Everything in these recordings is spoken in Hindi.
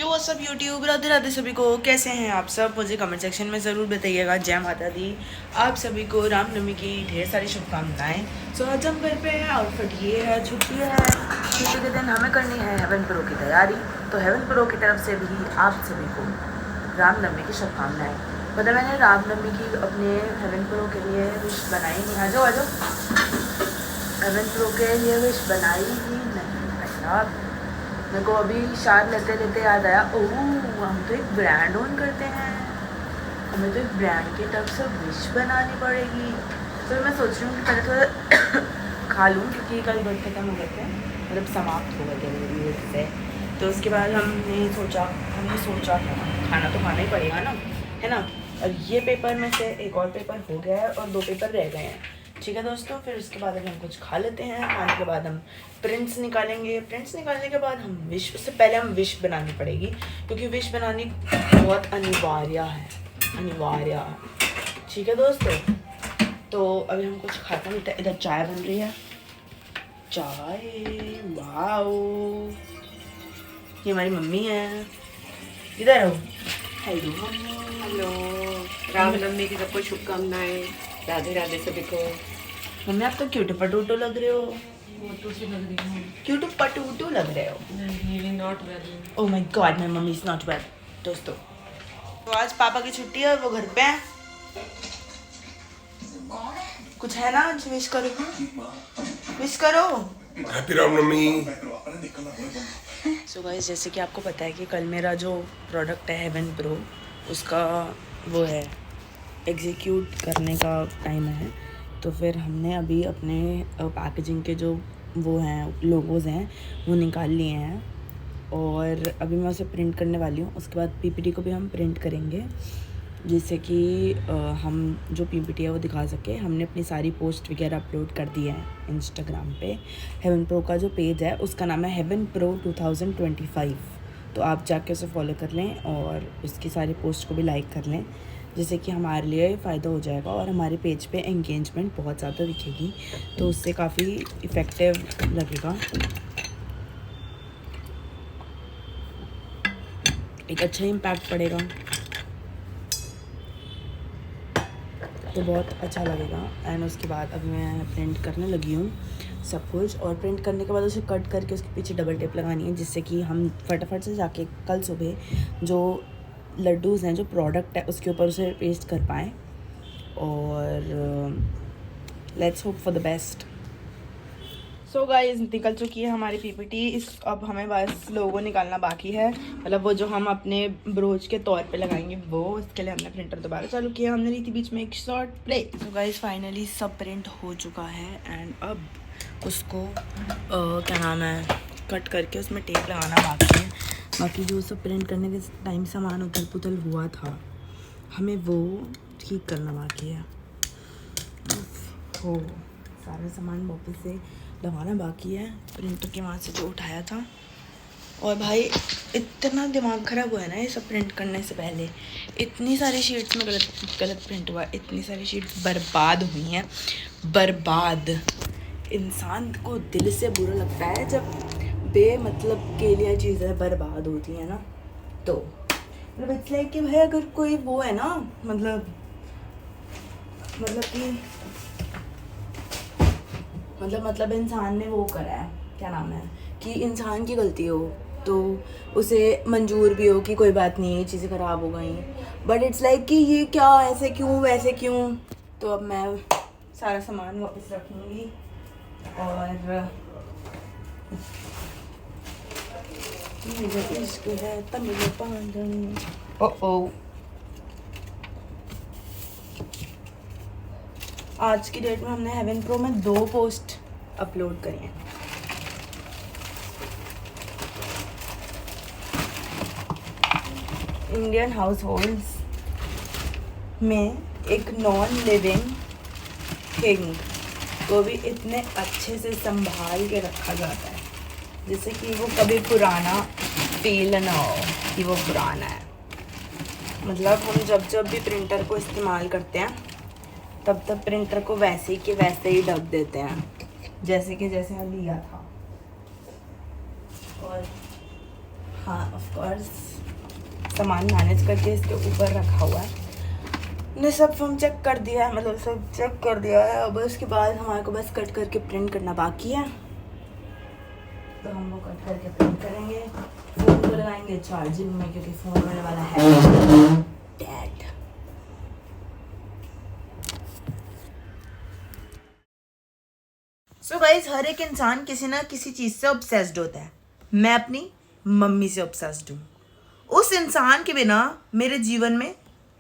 वो सब यूट्यूब राधे राधे सभी को, कैसे हैं आप सब? मुझे कमेंट सेक्शन में ज़रूर बताइएगा। जय माता दी। आप सभी को रामनवमी की ढेर सारी शुभकामनाएं। सो आज हम घर पे हैं, आउटफिट ये है, छुट्टी है, छुट्टी के दिन हमें करनी है हेवन प्रो की तैयारी। तो हेवन प्रो की तरफ से भी आप सभी को रामनवमी की शुभकामनाएँ। मतलब मैंने रामनवमी की अपने हेवन प्रो के लिए विश बनाई नहीं। आ जाओ हेवन प्रो के लिए विश बनाई ही नहीं यार। मेरे को अभी शायद लेते लेते याद आया, ओह हम तो एक ब्रांड ओन करते हैं, हमें तो एक ब्रांड की तरफ से विश बनानी पड़ेगी। तो मैं सोच रही हूँ कि पहले थोड़ा खा लूँ, क्योंकि कल बहुत खत्म हो गए थे, मतलब समाप्त हो गए थे मेरी वजह से। तो उसके बाद हमने सोचा खाना तो खाना ही पड़ेगा ना, है ना। और ये पेपर में से एक और पेपर हो गया है और 2 पेपर रह गए हैं। ठीक है दोस्तों, फिर उसके बाद अभी हम कुछ खा लेते हैं। खाने के बाद हम प्रिंट्स निकालेंगे। प्रिंट्स निकालने के बाद हम विश, उससे पहले हम विश बनानी पड़ेगी, क्योंकि विश बनानी बहुत अनिवार्य है। ठीक है दोस्तों, तो अभी हम कुछ खाते हैं। इधर चाय बन रही है, चाय, वाओ। ये हमारी मम्मी है, इधर आओ। Hello mummy. हेलो, रामनवमी की सबको शुभकामनाएं। राधे राधे सभी को। मम्मी आप तो क्यूट पटूटू लग रहे हो। क्यूट पटूटू लग रहे हो। Oh my God, my mummy is not well. दोस्तों, तो आज पापा की छुट्टी है और वो घर पे हैं। कुछ है ना, आज विश करो, विश करो। हैप्पी रामनवमी। सो गाइस, जैसे कि आपको पता है कि कल मेरा जो प्रोडक्ट है हेवन प्रो, उसका वो है एग्जीक्यूट करने का टाइम है। तो फिर हमने अभी अपने पैकेजिंग के जो वो हैं लोगोज़ हैं वो निकाल लिए हैं, और अभी मैं उसे प्रिंट करने वाली हूँ। उसके बाद पीपीटी को भी हम प्रिंट करेंगे, जिससे कि हम जो पीपीटी है वो दिखा सके। हमने अपनी सारी पोस्ट वगैरह अपलोड कर दी है इंस्टाग्राम पे। हेवन प्रो का जो पेज है उसका नाम है हेवन प्रो 2025। तो आप जाके उसे फॉलो कर लें और उसकी सारी पोस्ट को भी लाइक कर लें, जिससे कि हमारे लिए फ़ायदा हो जाएगा और हमारे पेज पे एंगेजमेंट बहुत ज़्यादा दिखेगी, तो उससे काफ़ी इफ़ेक्टिव लगेगा, एक अच्छा इम्पैक्ट पड़ेगा, तो बहुत अच्छा लगेगा। एंड उसके बाद अभी मैं प्रिंट करने लगी हूँ सब कुछ, और प्रिंट करने के बाद उसे कट करके उसके पीछे डबल टेप लगानी है, जिससे कि हम फटाफट से जाके कल सुबह जो लड्डूज़ हैं, जो प्रोडक्ट है, उसके ऊपर उसे पेस्ट कर पाएँ। और let's hope for the best. So guys, निकल चुकी है हमारी पीपीटी। अब हमें बस लोगो निकालना बाकी है, मतलब वो जो हम अपने ब्रोच के तौर पे लगाएंगे वो। उसके लिए हमने प्रिंटर दोबारा चालू किया। हमने ली थी बीच में एक short break. So guys, finally सब प्रिंट हो चुका है एंड अब उसको क्या नाम है, कट करके उसमें टेप लगाना बाकी है। बाकी जो सब प्रिंट करने के टाइम सामान उथल पुथल हुआ था, हमें वो ठीक करना बाकी है। हो सारा सामान वापस से लगाना बाकी है, प्रिंटर के वहाँ से जो उठाया था। और भाई इतना दिमाग ख़राब हुआ है ना ये सब प्रिंट करने से पहले। इतनी सारी शीट्स में गलत प्रिंट हुआ, इतनी सारी शीट्स बर्बाद हुई हैं, बर्बाद। इंसान को दिल से बुरा लगता है जब बेमतलब के लिए चीज़ें बर्बाद होती हैं ना। तो मतलब इट्स लाइक कि भाई अगर कोई वो है ना, मतलब कि मतलब इंसान ने वो करा है, क्या नाम है, कि इंसान की गलती हो तो उसे मंजूर भी हो कि कोई बात नहीं, ये चीज़ें ख़राब हो गई। बट इट्स लाइक कि ये क्या, ऐसे क्यों, वैसे क्यों। तो अब मैं सारा सामान वापस रखूँगी और इश्क है तमिल पागल। ओ आज की डेट में हमने हेवन प्रो में 2 पोस्ट अपलोड करी हैं। इंडियन हाउस होल्ड्स में एक नॉन लिविंग थिंग को भी इतने अच्छे से संभाल के रखा जाता है, जिससे कि वो कभी पुराना फील ना हो कि वो पुराना है। मतलब हम जब भी प्रिंटर को इस्तेमाल करते हैं तब प्रिंटर को वैसे ही के वैसे ही ढक देते हैं, जैसे हमने लिया था। और हाँ ऑफ कोर्स सामान मैनेज करके इसके ऊपर रखा हुआ है। ने सब फॉर्म चेक कर दिया है, मतलब सब चेक कर दिया है। अब उसके बाद हमारे को बस कट करके प्रिंट करना बाकी है, तो हम वो कट करके प्रिंट करेंगे। फ़ोन को लगाएंगे चार्जिंग में क्योंकि फ़ोन होने वाला है डेड। सो गाइस, हर एक इंसान किसी ना किसी चीज़ से ऑब्सेस्ड होता है। मैं अपनी मम्मी से ऑब्सेस्ड हूँ। उस इंसान के बिना मेरे जीवन में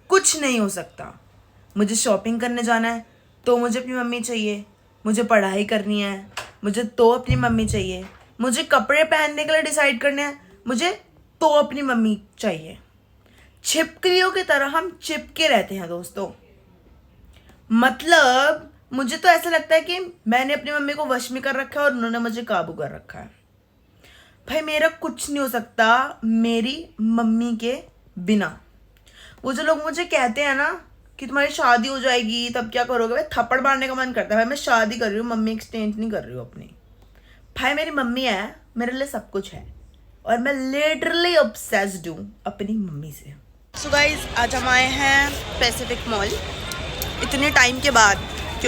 कुछ नहीं हो सकता। मुझे शॉपिंग करने जाना है तो मुझे अपनी मम्मी चाहिए, मुझे पढ़ाई करनी है मुझे तो अपनी मम्मी चाहिए, मुझे कपड़े पहनने के लिए डिसाइड करने हैं मुझे तो अपनी मम्मी चाहिए। छिपकलियों की तरह हम चिपके रहते हैं दोस्तों। मतलब मुझे तो ऐसा लगता है कि मैंने अपनी मम्मी को वश में कर रखा है और उन्होंने मुझे काबू कर रखा है। भाई मेरा कुछ नहीं हो सकता मेरी मम्मी के बिना। वो जो लोग मुझे कहते हैं ना कि तुम्हारी शादी हो जाएगी तब क्या करोगे, भाई थप्पड़ मारने का मन करता है। भाई मैं शादी कर रही हूँ, मम्मी एक्सचेंज नहीं कर रही हूँ अपनी। भाई मेरी मम्मी है, मेरे लिए सब कुछ है और मैं लिटरली ऑब्सेस्ड हूँ अपनी मम्मी से। सो गाइस, आज हम आए हैं पैसिफिक मॉल इतने टाइम के बाद।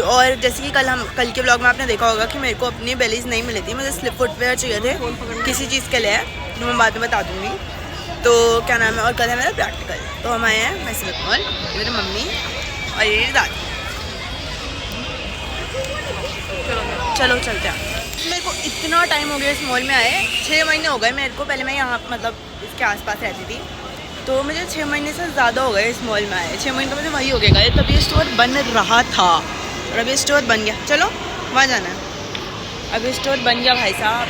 और जैसे कि कल के ब्लॉग में आपने देखा होगा कि मेरे को अपनी बेलीज नहीं मिली थी, मुझे स्लिप फुटवेयर चाहिए थे किसी चीज़ के लिए, जो मैं बाद में बता दूँगी। तो क्या नाम है, और कल है मेरा प्रैक्टिकल। तो हम आए हैं पैसिफिक मॉल, ये मेरी मम्मी और ये मेरी दादी। चलो चलते हैं। मेरे को इतना टाइम हो गया इस मॉल में आए, 6 महीने हो गए मेरे को। पहले मैं यहाँ मतलब इसके आसपास रहती थी, तो मुझे 6 महीने से ज़्यादा हो गए इस मॉल में आए। 6 महीने तो मुझे वही हो गया, तब ये स्टोर बन रहा था और अभी स्टोर बन गया। चलो वहाँ जाना है, अभी स्टोर बन गया भाई साहब।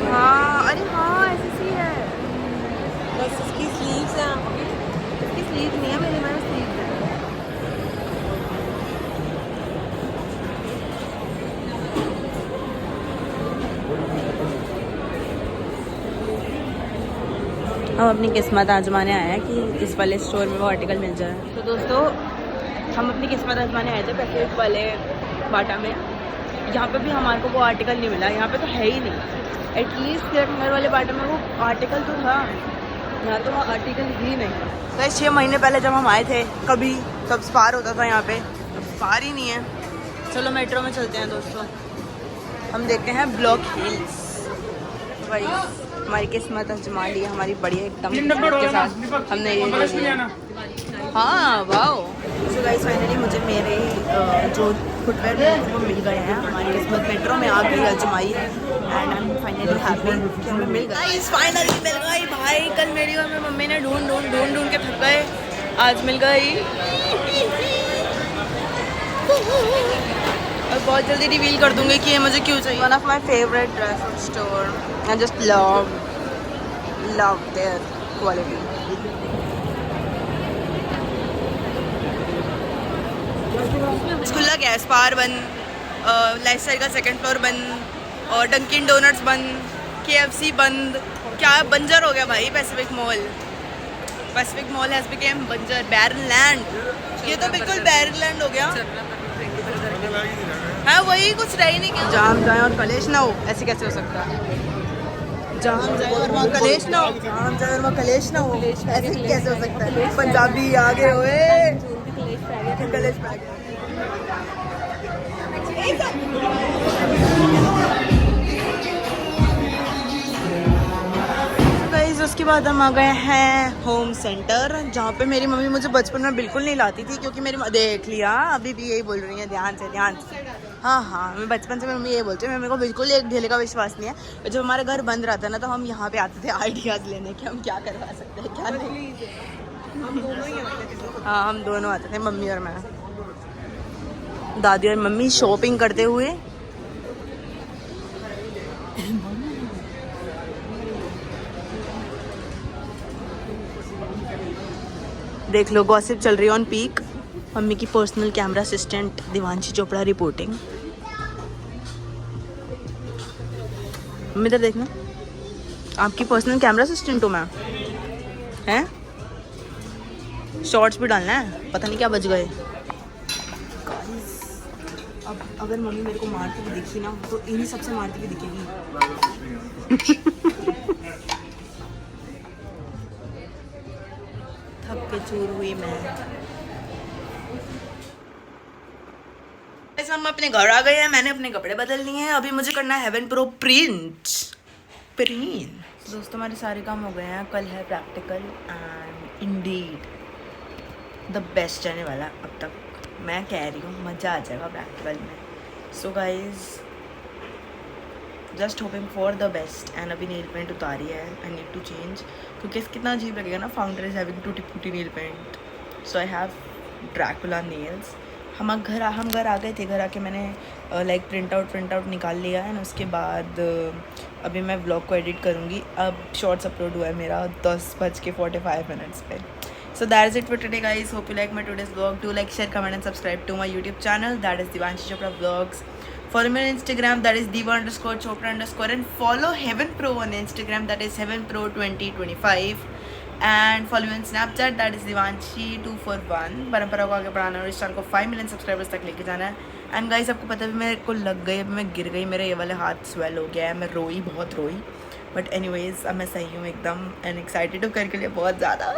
हाँ अरे हाँ ऐसी सी है, बस इसकी स्लीव्स हैं। इसकी स्लीव नहीं है, मेरे मेरा स्लीव है। हम अपनी किस्मत आजमाने आए हैं कि इस वाले स्टोर में वो आर्टिकल मिल जाए। तो दोस्तों हम अपनी किस्मत आजमाने आए थे पैसिफिक वाले बाटा में। यहाँ पे भी हमारे को वो आर्टिकल नहीं मिला, यहाँ पे तो है ही नहीं। एटलीस्ट नगर वाले बाटा में वो आर्टिकल तो था, यहाँ तो वो आर्टिकल ही नहीं। तो 6 महीने पहले जब हम आए थे कभी तब स्पार होता था यहाँ पे, अब स्पार ही नहीं है। चलो मेट्रो में चलते हैं दोस्तों, हम देखते हैं ब्लॉक हिल्स। भाई हमारी किस्मत आजमा ली हमारी बढ़िया एकदम के साथ हमने ये ले लिया। हाँ वाओ। सो गाइस फाइनली मुझे मेरे जो फुटवेयर वो मिल गए हैं। हमारी किस्मत मेट्रो में आ गई आजमाई and I am finally happy कि हमें मिल गए। गाइस फाइनली मिल गई भाई। कल मेरी और मेरी मम्मी ने ढूंढ के थक गए, आज मिल गई और बहुत जल्दी रिवील कर दूंगी कि ये मुझे क्यों चाहिए। One of my favourite dress store, I just love there quality. खुला गया, स्पार बंद, लाइफ स्टाइल का 2nd फ्लोर बंद और डंकिन डोनट्स बंद, KFC बंद। क्या बंजर हो गया भाई Pacific mall. Pacific mall has became बंजर, बैरन लैंड। ये तो बिल्कुल बैरन लैंड हो गया है, वही कुछ रह ही नहीं गया। जहाँ जाए और कलेश ना हो, ऐसे कैसे हो सकता है। जहाँ जाए और वहाँ कलेश ना हो, जहाँ जाए और वहाँ कलेश ना हो, ऐसे कैसे हो सकता है। पंजाबी आगे हुए कलेश पे आ गया। उसके बाद हम आ गए हैं होम सेंटर, जहाँ पे मेरी मम्मी मुझे बचपन में बिल्कुल नहीं लाती थी क्योंकि मेरी देख लिया अभी भी यही बोल रही है ध्यान से। हाँ मैं बचपन से मम्मी ये बोलती है, मेरे को बिल्कुल एक ढेले का विश्वास नहीं है। और जब हमारा घर बंद रहता है ना तो हम यहाँ पे आते थे आइडियाज़ लेने कि हम क्या करवा सकते हैं क्या नहीं। हाँ हम दोनों आते थे, मम्मी और मैं। दादी और मम्मी शॉपिंग करते हुए। देख लो गॉसिप चल रही है ऑन पीक। मम्मी की personal camera assistant Divanshi Chopra reporting. Mummy इधर देखना, आपकी पर्सनल कैमरा असिस्टेंट हूँ मैं, हैं? शॉर्ट्स भी डालना है, पता नहीं क्या बज गए। अब अगर मम्मी मेरे को मारती हुई दिखी ना तो इन्हीं सबसे मारती हुई दिखेगी। थक के चूर हुई मैं। ऐसे हम अपने घर आ गए हैं, मैंने अपने कपड़े बदल लिए हैं, अभी मुझे करना है हेवन प्रो प्रिंट। दोस्तों हमारे सारे काम हो गए हैं, कल है practical and Indeed the best जाने वाला अब तक, मैं कह रही हूँ मज़ा आ जाएगा प्रैक्टिकल में। So guys just hoping for the best. And अभी नेल पेंट उतारी है, आई नीड टू चेंज क्योंकि कितना अजीब लगेगा ना, फाउंडर इज हैविंग टूटी फूटी nail paint. So I have Dracula nails. हम घर आ गए थे, घर आके मैंने लाइक प्रिंट आउट निकाल लिया है ना। उसके बाद अभी मैं व्लॉग को एडिट करूँगी। अब शॉर्ट्स अपलोड हुआ है मेरा 10:45 पे। So that is it for today guys, hope you like my today's vlog. Do like, share, comment and subscribe to my YouTube channel, that is Divanshi Chopra Vlogs. Follow me on Instagram, that is diva_chopra_ and follow Heaven Pro on Instagram, that is heavenpro2025. And follow me on Snapchat, that is Divanshi241. परंपरा को आगे बढ़ाना और इस चैनल को 5 मिलियन सब्सक्राइबर्स तक लेके जाना है। एंड गाइस आपको पता है मेरे को लग गई, अभी मैं गिर गई, मेरा ये वाले हाथ स्वेल हो गया है, मैं बहुत रोई। बट एनीवेज अब मैं सही हूँ एकदम एंड एक्साइटेड हूँ करके लिए बहुत ज़्यादा।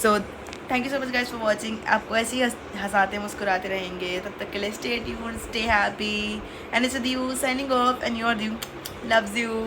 So thank you so much guys for watching. आपको ऐसे ही हंसाते मुस्कुराते रहेंगे, तब तक के लिए stay tuned, stay happy and it's Diyu signing off and your Diyu loves you.